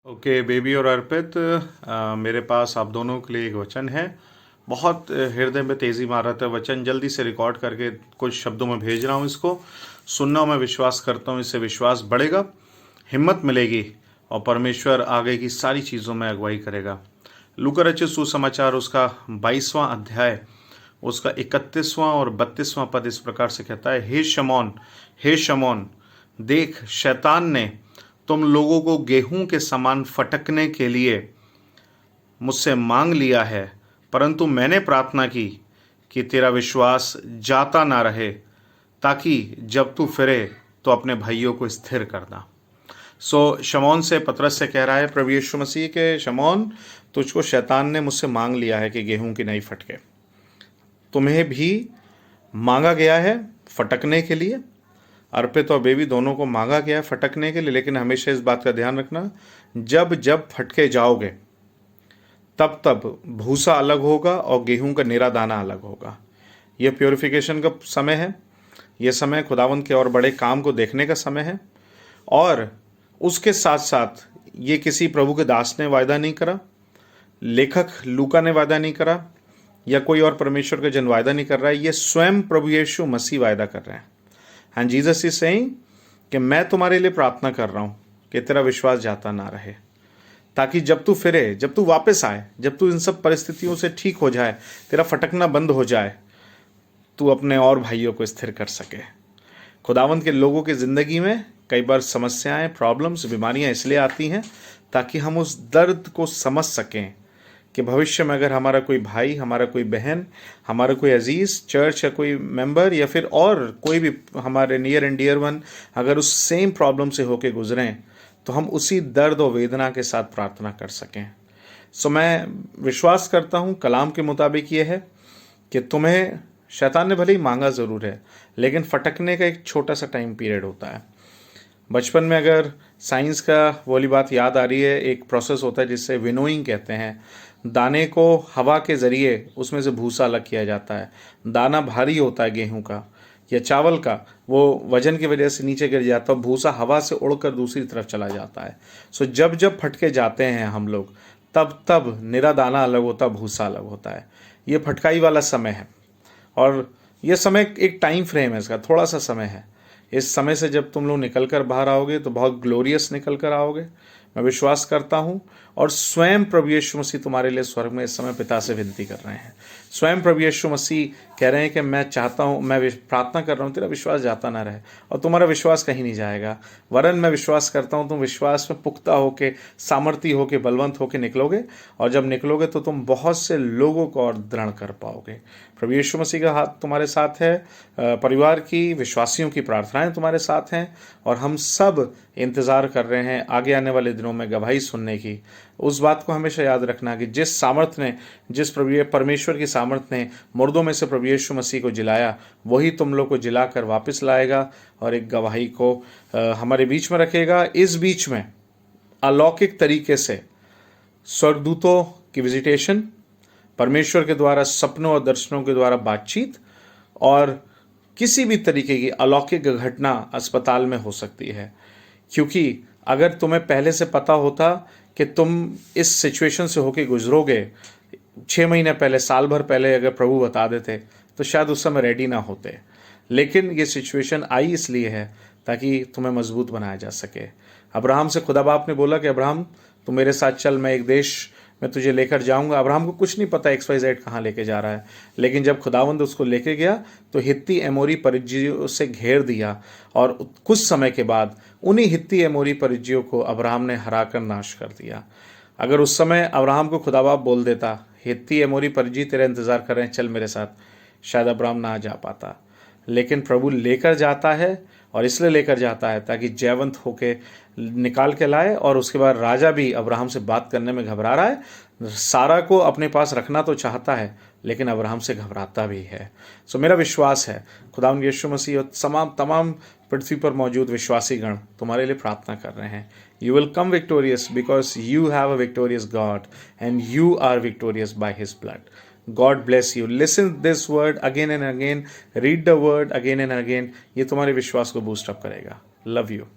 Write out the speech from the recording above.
Okay baby और अर्पित, मेरे पास आप दोनों के लिए एक वचन है। बहुत हृदय में तेज़ी मार रहा था वचन, जल्दी से रिकॉर्ड करके कुछ शब्दों में भेज रहा हूँ। इसको सुनना, मैं विश्वास करता हूँ इससे विश्वास बढ़ेगा, हिम्मत मिलेगी और परमेश्वर आगे की सारी चीज़ों में अगुवाई करेगा। लूका रचित सुसमाचार उसका 22वां अध्याय, उसका 31वां और 32वां पद इस प्रकार से कहता है, हे शमौन, देख शैतान ने तुम लोगों को गेहूं के समान फटकने के लिए मुझसे मांग लिया है, परंतु मैंने प्रार्थना की कि तेरा विश्वास जाता ना रहे, ताकि जब तू फिरे तो अपने भाइयों को स्थिर करना। शमौन से पतरस से कह रहा है प्रभु यीशु मसीह के, शमौन तुझको शैतान ने मुझसे मांग लिया है कि गेहूं की नहीं फटके। तुम्हें भी मांगा गया है फटकने के लिए, अर्पित और बेबी दोनों को मांगा गया है फटकने के लिए। लेकिन हमेशा इस बात का ध्यान रखना, जब जब फटके जाओगे तब तब भूसा अलग होगा और गेहूं का निरा दाना अलग होगा। यह प्योरिफिकेशन का समय है, यह समय खुदावंत के और बड़े काम को देखने का समय है। और उसके साथ साथ ये किसी प्रभु के दास ने वायदा नहीं करा, लेखक लूका ने वायदा नहीं करा, या कोई और परमेश्वर का जन वायदा नहीं कर रहा है, ये स्वयं प्रभु यीशु मसीह वायदा कर रहे हैं। एंड जीसस इज सेइंग कि मैं तुम्हारे लिए प्रार्थना कर रहा हूं कि तेरा विश्वास जाता ना रहे, ताकि जब तू फिरे, जब तू वापस आए, जब तू इन सब परिस्थितियों से ठीक हो जाए, तेरा फटकना बंद हो जाए, तू अपने और भाइयों को स्थिर कर सके। खुदावंत के लोगों की ज़िंदगी में कई बार समस्याएं, प्रॉब्लम्स, बीमारियां इसलिए आती हैं ताकि हम उस दर्द को समझ सकें कि भविष्य में अगर हमारा कोई भाई, हमारा कोई बहन, हमारा कोई अजीज़, चर्च या कोई मेंबर या फिर और कोई भी हमारे नियर एंड डियर वन अगर उस सेम प्रॉब्लम से होके गुजरें, तो हम उसी दर्द और वेदना के साथ प्रार्थना कर सकें। मैं विश्वास करता हूँ कलाम के मुताबिक ये है कि तुम्हें शैतान ने भले ही मांगा ज़रूर है, लेकिन फटकने का एक छोटा सा टाइम पीरियड होता है। बचपन में अगर साइंस का वाली बात याद आ रही है, एक प्रोसेस होता है जिससे विनोइंग कहते हैं। दाने को हवा के ज़रिए उसमें से भूसा अलग किया जाता है। दाना भारी होता है गेहूं का या चावल का, वो वजन की वजह से नीचे गिर जाता है, भूसा हवा से उड़कर दूसरी तरफ चला जाता है। जब जब फटके जाते हैं हम लोग, तब तब निरा दाना अलग होता है, भूसा अलग होता है। ये फटकाई वाला समय है, और यह समय एक टाइम फ्रेम है, इसका थोड़ा सा समय है। इस समय से जब तुम लोग निकल कर बाहर आओगे तो बहुत ग्लोरियस निकल कर आओगे, मैं विश्वास करता हूँ। और स्वयं प्रभु यीशु मसीह तुम्हारे लिए स्वर्ग में इस समय पिता से विनती कर रहे हैं। स्वयं प्रभु यीशु मसीह कह रहे हैं कि मैं चाहता हूँ, मैं प्रार्थना कर रहा हूँ तेरा विश्वास जाता ना रहे, और तुम्हारा विश्वास कहीं नहीं जाएगा। वरन मैं विश्वास करता हूँ तुम विश्वास में पुख्ता होके, सामर्थी होके, बलवंत होके निकलोगे, और जब निकलोगे तो तुम बहुत से लोगों को और दृढ़ कर पाओगे। प्रभु यीशु मसीह का हाथ तुम्हारे साथ है, परिवार की, विश्वासियों की प्रार्थनाएं तुम्हारे साथ हैं, और हम सब इंतज़ार कर रहे हैं आगे आने वाले दिनों में गवाही सुनने की। उस बात को हमेशा याद रखना कि जिस सामर्थ्य ने, जिस परमेश्वर की सामर्थ्य ने मुर्दों में से प्रभु यीशु मसीह को जिलाया, वही तुम लोग को जिलाकर वापस लाएगा और एक गवाही को हमारे बीच में रखेगा। इस बीच में अलौकिक तरीके से स्वर्गदूतों की विजिटेशन, परमेश्वर के द्वारा सपनों और दर्शनों के द्वारा बातचीत, और किसी भी तरीके की अलौकिक घटना अस्पताल में हो सकती है। क्योंकि अगर तुम्हें पहले से पता होता कि तुम इस सिचुएशन से होके गुजरोगे, 6 महीने पहले, साल भर पहले अगर प्रभु बता देते, तो शायद उस समय रेडी ना होते। लेकिन ये सिचुएशन आई इसलिए है ताकि तुम्हें मजबूत बनाया जा सके। अब्राहम से खुदा बाप ने बोला कि अब्राहम तू मेरे साथ चल, मैं एक देश मैं तुझे लेकर जाऊंगा। अब्राहम को कुछ नहीं पता XYZ कहाँ लेके जा रहा है, लेकिन जब खुदावंद उसको लेके गया तो हित्ती एमोरी परिज्जियों से घेर दिया, और कुछ समय के बाद उन्हीं हित्ती एमोरी परिज्जियों को अब्राहम ने हराकर नाश कर दिया। अगर उस समय अब्राहम को खुदा बाप बोल देता, हित्ती एमोरी परिज्जी तेरा इंतजार कर रहे हैं, चल मेरे साथ, शायद अब्राहम ना जा पाता। लेकिन प्रभु लेकर जाता है, और इसलिए लेकर जाता है ताकि जयवंत होके निकाल के लाए। और उसके बाद राजा भी अब्राहम से बात करने में घबरा रहा है। सारा को अपने पास रखना तो चाहता है, लेकिन अब्राहम से घबराता भी है। मेरा विश्वास है खुदावंद यीशु मसीह और तमाम पृथ्वी पर मौजूद विश्वासी गण तुम्हारे लिए प्रार्थना कर रहे हैं। You will come victorious because you have a victorious God and you are victorious by his blood. God bless you. Listen this word again and again. Read the word again and again. ये तुम्हारे विश्वास को boost up करेगा। Love you.